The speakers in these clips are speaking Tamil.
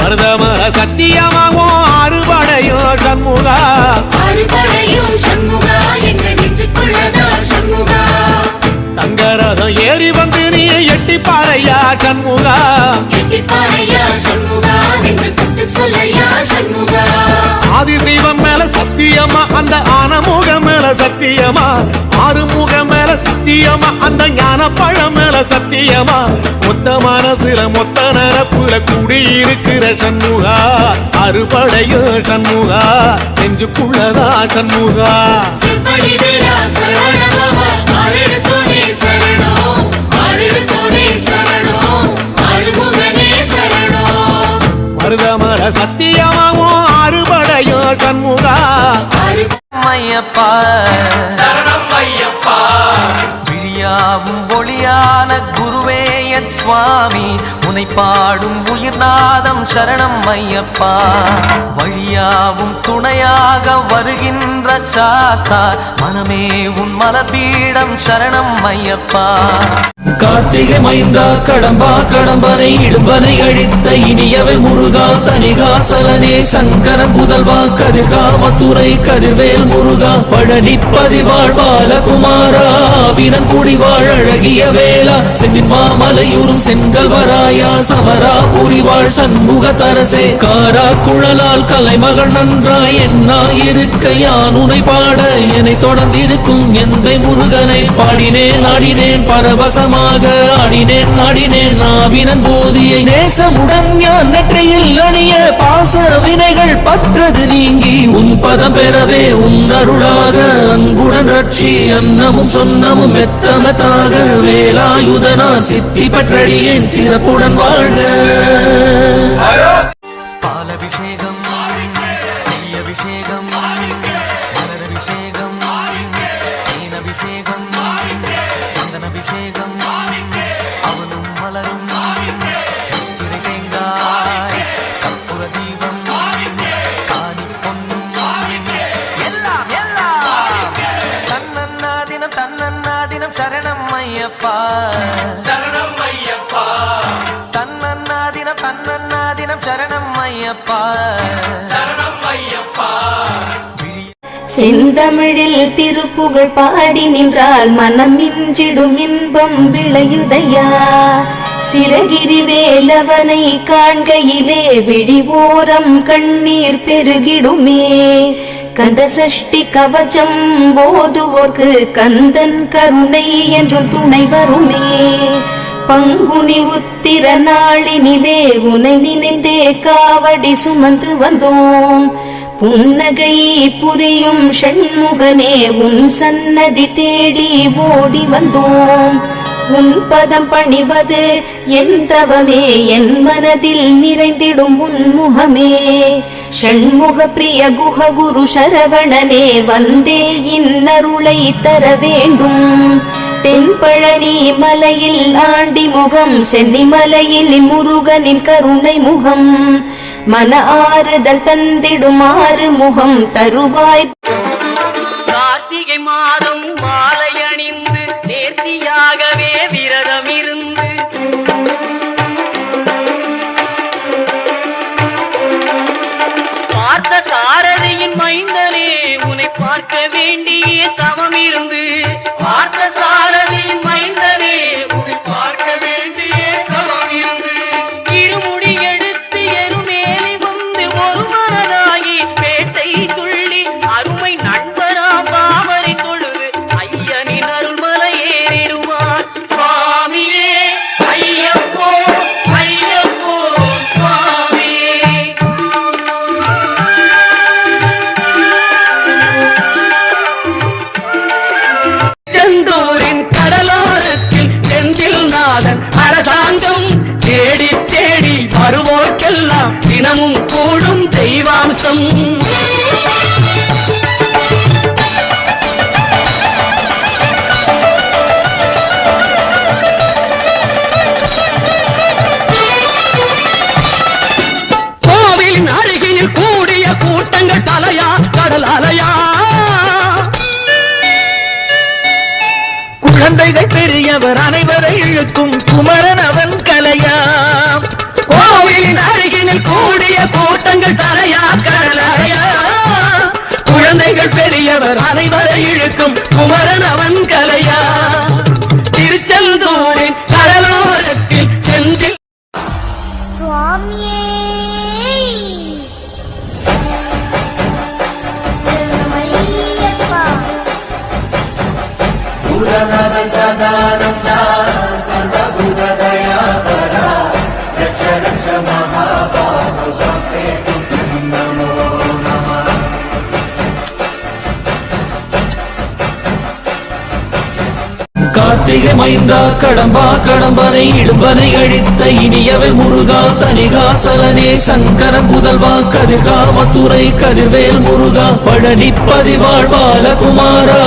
மருதமர சத்தியமாகும் அறுபடையும் சண்முகா அறுபடையும் சண்முகா எங்கள் நெஞ்சுக்குள்ளதான் சண்முகா தங்கரதம் ஏறி வந்து நீ எட்டி பாறையா சண்முகா எட்டி பாறையா சண்முகா நெஞ்சு தொட்டு சொல்லையா சண்முகா ஆதிசைவம் மேல சத்தியமா அந்த ஆனமுகம் மேல சத்தியமா ஆறுமுகம் மேல சத்தியமா அந்த ஞான பழம் மேல சத்தியமா மொத்த மனசுல மொத்த நரப்புல குடியிருக்கிற சண்முகா அறுபடையும் சண்முகா நெஞ்சுக்குள்ளதா சண்முகா சிப்படி வேலா சரவணபவா ஆரெடுத்தோனே சரணம் ஆரெடுத்தோனே சரணம் ஆறுமுகனே சரணம் மருதமர சத்தியமாவும் அறுபடையும் சண்முகா ஐயப்பா சரணம் ஐயப்பா விழியாவும் ஒளியான குருவே என் சுவாமி உனை பாடும் உயிர்நாதம் சரணம் ஐயப்பா வழியாவும் துணையாக வருகின்ற சாஸ்தா மனமே உன் மலர்பீடம் சரணம் ஐயப்பா கார்த்திகை மைந்தா கடம்பா கடம்பனை இடும்பனை அழித்த இனியவள் முருகா தனிகாசலனே சங்கரன் புதல்வா கதிர்கா மதுரை கதிர்வேல் முருகா பழனி பதிவாழ் பாலகுமாரா வீரன் குடிவாழ் அழகிய வேளா செந்தின் மாமலையூரும் செங்கல்வராயா சமரா புரிவாழ் சண்முக தரசே காரா குழலால் கலைமகள் நன்றாய் என்னா இருக்க யான் உனை பாட என்னை தொடர்ந்திருக்கும் எந்தை முருகனை பாடினேன் ஆடினேன் பரவசமாக ஆடினேன் நாடினேன் நாவினன் போதியை நேசமுடன் யான் நெற்றியில் அணிய பாச வினைகள் பற்றது நீங்கி உன் பதம் பெறவே உன் அருளாக அன்புடன் ரட்சி அன்னமும் சொன்னமும் மெத்தமத்தாக வேலாயுதனா சித்தி பற்றடியேன் சிறப்புடன் வாழ்க பாலபிஷேகம் நெய்யபிஷேகம் மலரபிஷேகம் தேனபிஷேகம் சந்தனபிஷேகம் அவனும் மலரும் திரை தேங்காய் கற்பூர தீபம் காணி பொன்னும் எல்லாம் எல்லாம் தன்னன்னாதினம் சரணம் ஐயப்பா சரணம் ஐயப்பா தன்னன்னாதினம் சரணம் ஐயப்பா சரணம் ஐயப்பா செந்தமிழில் திருப்புகழ் பாடி நின்றால் மனம் மிஞ்சிடும் இன்பம் விளையுதையா சிறகிரி வேலவனை காண்கையிலே விழிவோரம் கண்ணீர் பெருகிடுமே கந்த சஷ்டி கவச்சம் போதுவோர்க்கு கந்தன் கருணை என்றும் துணை வருமே பங்குனி உத்திர நாளினிலே உனை நினைந்தே காவடி சுமந்து வந்தோம் புன்னகை புரியும் ஷண்முகனே உன் சன்னதி தேடி ஓடி வந்தோம் உன் பதம் பணிவது என் தவமே என் மனதில் நிறைந்திடும் உன் முகமே ஷண்முக பிரிய குஹ குரு சரவணனே வந்தே இன்னருளை தர வேண்டும் தென்பழனி மலையில் ஆண்டி முகம் சென்னி மலையில் முருகனின் கருணை முகம் மன ஆறுதல் தந்திடும் ஆறு முகம் தருவாய் கார்த்திகை மாதம் மாலை அணிந்து நேர்த்தியாகவே விரதம் இருந்து பார்த்த சாரதியின் மைந்தனே உன்னை பார்க்க வேண்டிய தவம் இருந்து பார்த்த சாரதியின் மைந்தனே உன்னை பார்க்க வேண்டிய தவம் இருந்து இருமுடி எடுத்து எருமேலி வந்து ஒரு மனதாகி பேட்டை துள்ளி அருமை நண்பரா பாவரை தொழுது ஐயனின் அருள்மலை ஏறிடுவார் சுவாமியே ஐயப்போ ஐயப்போ சுவாமியே செந்தூரின் கடலோரத்தில் செந்தில் நாதன் அரசாங்கம் தேடி தேடி வருவோர்க்கெல்லாம் தினமும் கூடும் தெய்வாம்சம் கோவிலின் அருகினில் கூடிய கூட்டங்கள் தலையா கடல் அலையா குழந்தைகள் பெரியவர் அனைவரை இழுக்கும் குமரன் அவன் கலையா கோவிலின் அருகினில் கூடி குமரன் அவன் கலையா திருச்செந்தூரின் கடலோரத்தில் செந்தில் சுவாமியே சரணமையப்பா கார்த்திகை மைந்தா கடம்பா கடம்பனை இடும்பனை அழித்த இனியவள் முருகா தனிகாசலனே சங்கரன் புதல்வா கதிர்கா மதுரை கதிர்வேல் முருகா பழனி பதிவாழ் பாலகுமாரா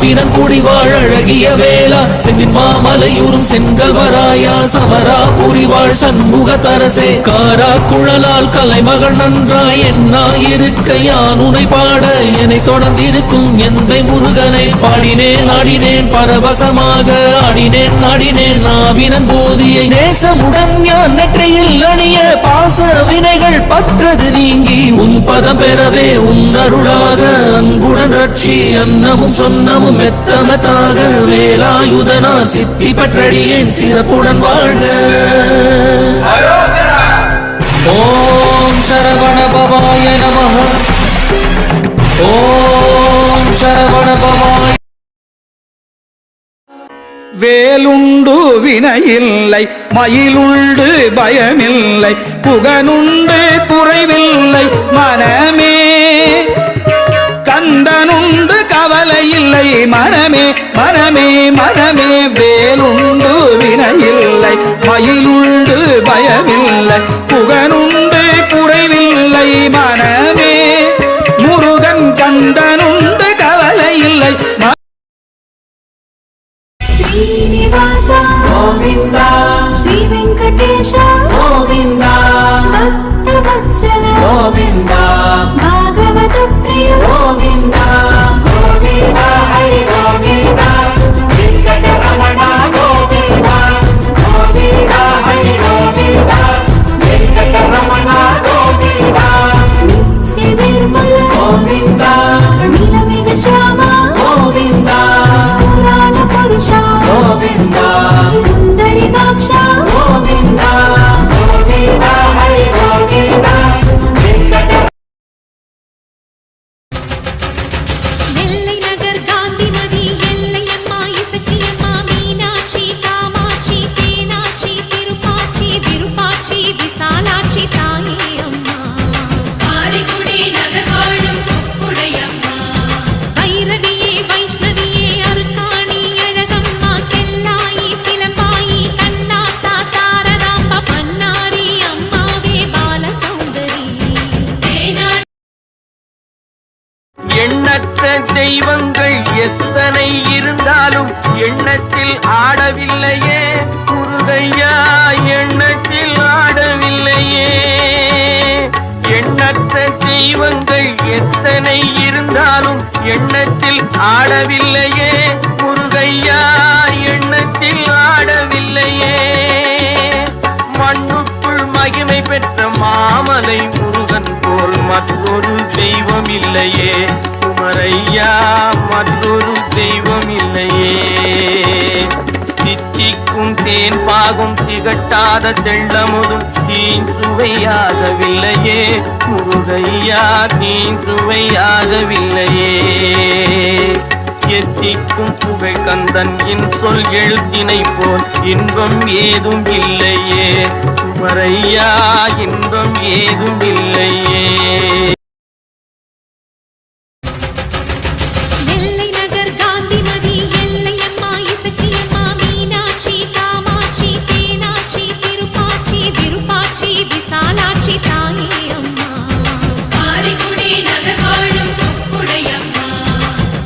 வீரன் குடிவாழ் அழகிய வேலா செந்தின் மாமலையூரும் செங்கல்வராயா சமரா புரிவாழ் சண்முக தரசே காரா குழலால் கலைமகள் நன்றாய் என்னா இருக்க யான் உனை பாட என்னை தொடர்ந்திருக்கும் எந்தை முருகனை பாடினேன் ஆடினேன் பரவசமாக ஆடினேன் நாடினேன் நாவினன் போதியை நேசமுடன் ஞான் நெற்றியில் அணிய பாச வினைகள் பற்றது நீங்கி உன் பதம் பெறவே உன் அருளாக அன்புடன் ரட்சி அன்னமும் சொன்னமும் மெத்தமத்தாக வேலாயுதனா சித்தி பற்றடியேன் சிறப்புடன் வாழ்க ஓம் சரவண பவாய நமஹ ஓம் சரவண பவாய வேலுண்டு வினையில்லை மயிலுண்டு பயமில்லை புகனுண்டு குறைவில்லை மனமே கந்தனுண்டு கவலை இல்லை மனமே மனமே மனமே வேலுண்டு வினையில்லை மயிலுண்டு பயமில்லை புகனுண்டு குறைவில்லை மனமே முருகன் கந்தனுண்டு கவலை இல்லை శ్రీనివాస గోవింద శ్రీ వెంకటేశ గోవింద భక్తవత్సల గోవింద భాగవత ప్రియ గోవింద గోవింద హరి గోవింద వెంకటరమణ గోవింద గోవింద హరి గోవింద వెంకటరమణ గోవింద నిత్య నిర్మల గోవింద నీలమేఘ శ్యామ గోవింద పురాణ పురుష గోవింద సుందరికాక్ష గోవింద గోవింద హరి గోవింద వెంకట நெல்லை நகர் காந்திமதி எல்லையம்மா இசக்கியம்மா மீனாட்சி காமாட்சி தேனாட்சி திருப்பாச்சி விருப்பாச்சி விசாலாட்சி தாயே அம்மா காரைக்குடி நகர் வாழும் உடையம்மா வைரவியே வைஷ்ணவியே அருக்காணி அழகம்மா செல்லாயி சிலம்பாயி கண்ணாத்தா சாரதாம்பா பன்னாரி அம்மாவே பால சௌந்தரி எண்ணற்ற தெய்வங்கள் எத்தனை இருந்தாலும் எண்ணத்தில் ஆடவில்லையே முருகையா எண்ணத்தில் ஆடவில்லையே எண்ணற்ற தெய்வங்கள் எத்தனை இருந்தாலும் எண்ணத்தில் ஆடவில்லையே முருகையா எண்ணத்தில் ஆடவில்லையே மண்ணுக்குள் மகிமை பெற்ற மாமலை முருகன் போல் மற்றொரு தெய்வம் இல்லையே குமரையா மற்றொரு தெய்வம் இல்லையே தித்திக்கும் தேன் பாகும் திகட்டாத தெள்ளமுதும் தீஞ்சுவையாகவில்லையே முருகையா தீஞ்சுவையாகவில்லையே எத்திக்கும் புகழ் கந்தன் என் சொல் எழுத்தினை போல் இன்பம் ஏதும் இல்லையே குமரையா இன்பம் ஏதும் இல்லையே நெல்லை நகர் காந்திமதி எல்லையம்மா இசக்கியம்மா மீனாட்சி காமாட்சி தேனாட்சி திருப்பாச்சி விருப்பாச்சி விசாலாட்சி தாயே அம்மா காரைக்குடி நகர் வாழும் உடையம்மா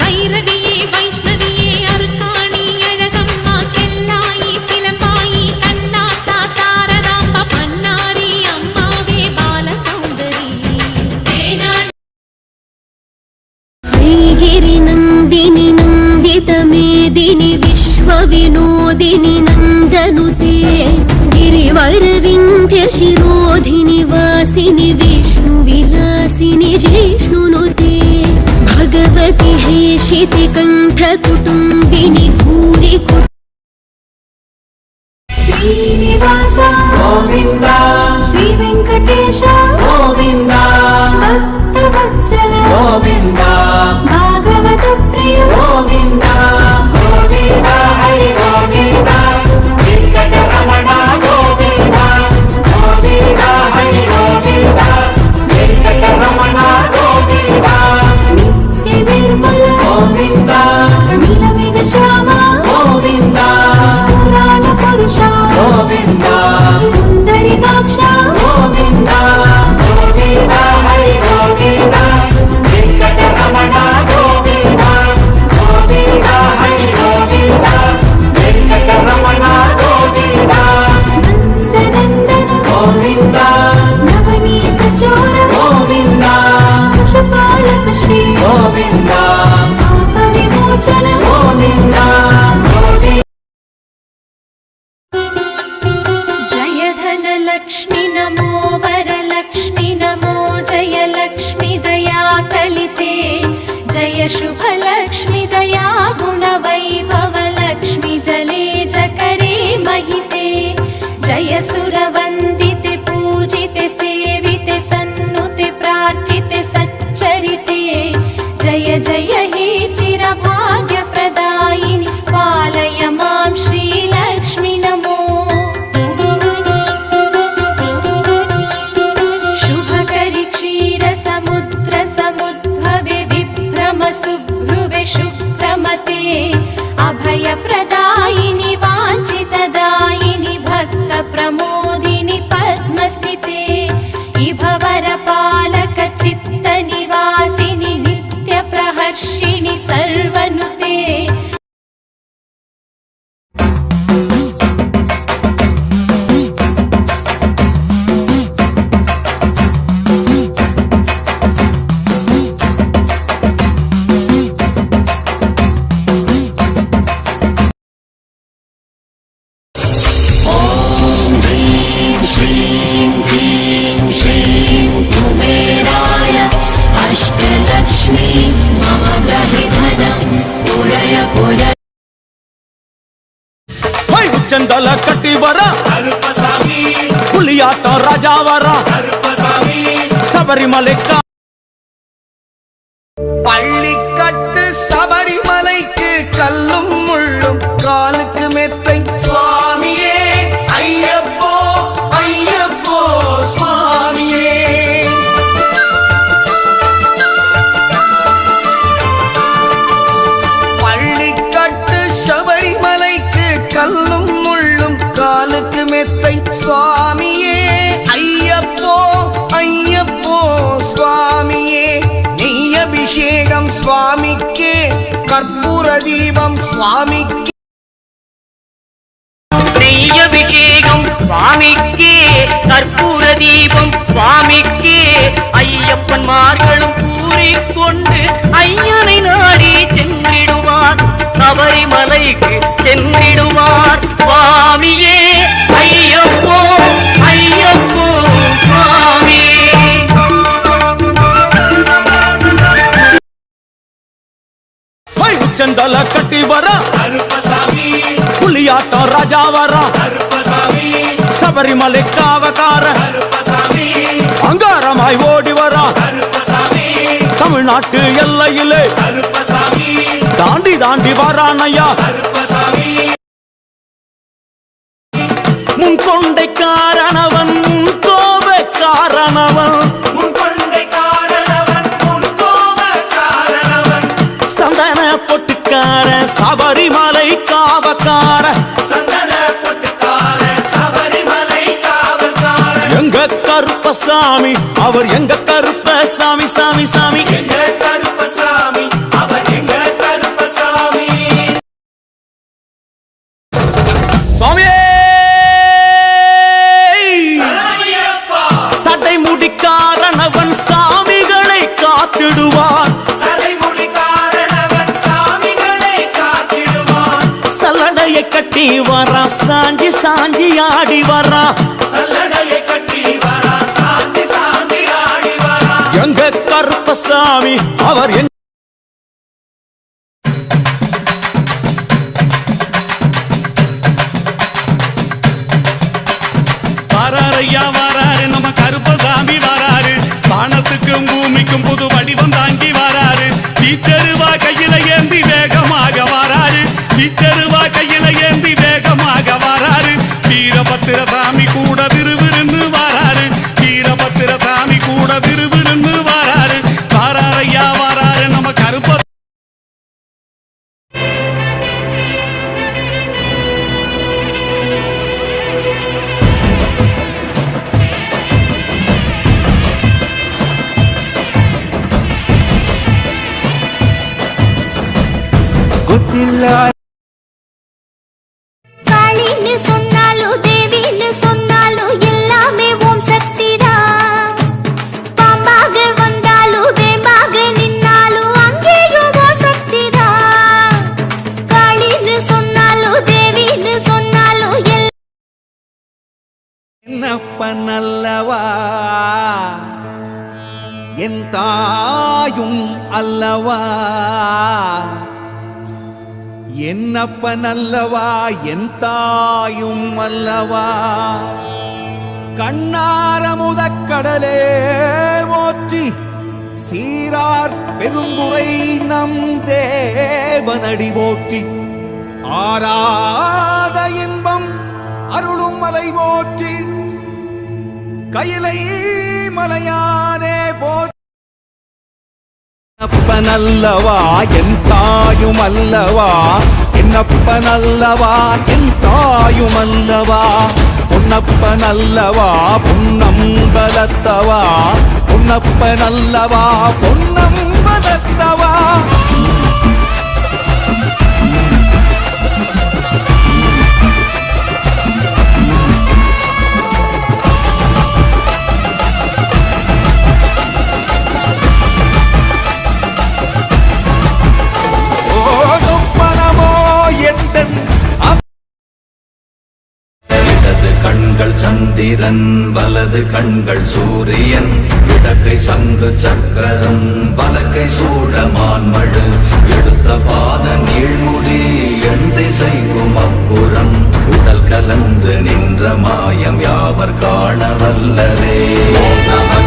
வைரவியே வைஷ்ணவியே அருக்காணி அழகம்மா செல்லாயி சிலம்பாயி கண்ணாத்தா சாரதாம்பா பன்னாரி அம்மாவே பால சௌந்தரி गिरि नन्दिनि नन्दित मेदिनि विश्वविनोदिनि नन्दनुते गिरिवरविन्ध्य शिरोधिनि वासिनि विष्णुविलासिनि जिष्णुनुते भगवति प्रेषिते कण्ठकुटुम्बिनि भूरि श्रीनिवास गोविन्द श्रीवेङ्कटेश गोविन्द भक्तवत्सल गोविन्द भागवत प्रिय गोविन्द गोविन्द हरि गोविन्द वेङ्कटरमण गोविन्द गोविन्द हरि गोविन्द वेङ्कटरमण गोविन्द नित्य निर्मल गोविन्द नीलमेघ श्याम गोविन्द पुराण पुरुष गोविन्द सुन्दरिकाक्ष गोविन्द गोविन्द हरि गोविन्द वेङ्कटरमण गोविन्द गोविन्द हरि गोविन्द वेङ्कटरमण गोविन्द नन्दनन्दन गोविन्द नवनीत चोर गोविन्द पशुपालक श्री गोविन्द पाप विमोचन गोविन्द लक्ष्मी नमो वरलक्ष्मी नमो जय लक्ष्मी दया कलिते जय शुभ लक्ष्मी दया गुण वैभव लक्ष्मी जले जकरे महिते जय सुरवन्दिते पूजिते सेविते सन्नुते प्रार्थिते सच्चरिते जय जय हे चिरभाग्यप्रदायिनि पालय मां श्रीलक्ष्मी नमो शुभ्रमते अभयप्रदायिनि वाञ्छितदायिनि भक्तप्रमोदिनि पद्मस्थिते इभवरपालक चित्तनिवासिनि नित्यप्रहर्षिणि सर्वनुते अष्टलक्ष्मी मम गहि धनं पुरय पुर ಚಂದಲ ಕಟ್ಟಿವರ ಹುಲಿಯಾಟ ರಾಜಾವರ சபரிமலை பள்ளிக்கட்டு சபரிமலைக்கு கல்லும் முள்ளும் காலுக்கு மெத்தை சுவாமியே ஐயப்போ ஐயப்போ சுவாமியே பள்ளிக்கட்டு சபரிமலைக்கு கல்லும் முள்ளும் காலுக்கு மெத்தை சுவாமியே ஐயப்போ ஐயப்போ சுவாமியே அபிஷேகம் சுவாமிக்கே கற்பூர தீபம் சுவாமிக்கே நெய்யபிஷேகம் சுவாமிக்கே கற்பூர தீபம் சுவாமிக்கே ஐயப்பன்மார்களும் கூறிக்கொண்டு ஐயனை நாடி சென்றிடுவார் சபரிமலைக்கு சென்றிடுவார் சுவாமியே ஐயப்போ ஐயப்போ சுவாமியே ಚಂದಲ ಕಟ್ಟಿವರ ಹುಲಿಯಾಟ ರಾಜಾವರ சபரிமலை காவக்கார அங்காரமாய் ஓடிவர தமிழ்நாட்டு எல்லையிலே தாண்டி தாண்டி வரானையா முன்கொண்டை காரணவன் முன் கோப காரணவன் சந்தன பொட்டுக்கார சபரிமலை காவக்கார எங்க கருப்பசாமி அவர் எங்க கருப்பசாமி சாமி சாமி சுவாமியே சட்டை முடிக்காரனவன் சாமிகளை காத்திடுவான் சல்லடையை கட்டி வரா சாஞ்சி சாஞ்சி ஆடி வரா எங்க கருப்பசாமி அவர் எங்கும் புது வடிவம் தாங்கி வராரு வீச்சருவா கையில ஏந்தி வேகமாக வராரு வீச்சருவா கையில ஏந்தி வேகமாக வராரு வீரபத்திர சாமி கூட விறுவிறுன்னு வராரு வீரபத்திர சாமி கூட விறுவிறுன்னு வராரு வாராரையா வராரு நம்ம கருப்ப காளின்னு சொன்னாலும் தேவின்னு சொன்னாலும் எல்லாமே ஓம் சக்திதான். பாம்பாக வந்தாலும் வேம்பாக நின்னாலும் அங்கேயும் ஓம் சக்திதான். காளின்னு சொன்னாலும் தேவின்னு சொன்னாலும் என்னப்பன் அல்லவா என் தாயும் அல்லவா என்னப்பன் அல்லவா என் தாயும் அல்லவா கண்ணாரமுதக்கடலே போற்றி சீரார் பெருந்துரை நம் தேவனடி போற்றி ஆராத இன்பம் அருளும் மலை போற்றி கையிலை மலையானே போற்றி என்னப்பனல்லவா என் தாயும் அல்லவா என்னப்பனல்லவா என் தாயும் அல்லவா பொன்னப்பனல்லவா பொன்னம்பலத்தவா பொன்னப்பனல்லவா பொன்னம்பலத்தவா இடது கண்கள் சந்திரன் வலது கண்கள் சூரியன் இடக்கை சங்கு சக்கரம் வலக்கை சூழமான்மழு எடுத்த பாத நீழ்முடி எண் திசைக்கும் அப்புறம் உடல் கலந்து நின்ற மாயம் யாவர் காண வல்லரே. ஓம் நம